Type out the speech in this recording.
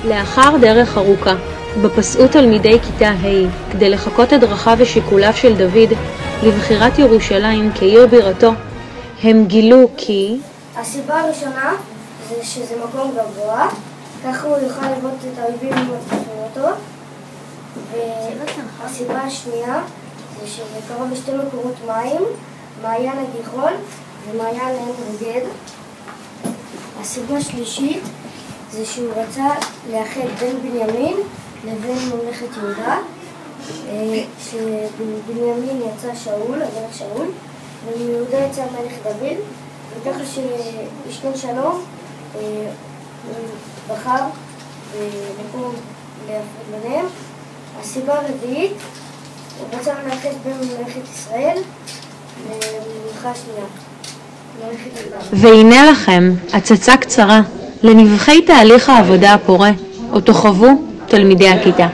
לאחר דרך ארוכה, בפסעו תלמידי כיתה ה' כדי לחקות את דרכיו ושיקוליו של דוד לבחירת ירושלים כעיר בירתו, הם גילו כי הסיבה הראשונה זה שזה מקום גבוה, ככה הוא יוכל לבנות את האויבים ומתקפים אותו. והסיבה השנייה זה שזה קרוב לשתי מקורות מים, מעיין הגיחון ומעיין עין רגד. הסיבה השלישית זה שהוא רצה לאחד בין בנימין לבין ממלכת יהודה, שבנימין יצא שאול, המלך שאול, ומיהודה יצא המלך דוד, וככה שישכן שלום הוא בחר במקום להפריד ביניהם. הסיבה הרביעית, הוא רצה לאחד בין ממלכת ישראל לממלכה השנייה. והנה לכם הצצה קצרה לנבחי תהליך העבודה הפורה, אותו חוו תלמידי הכיתה.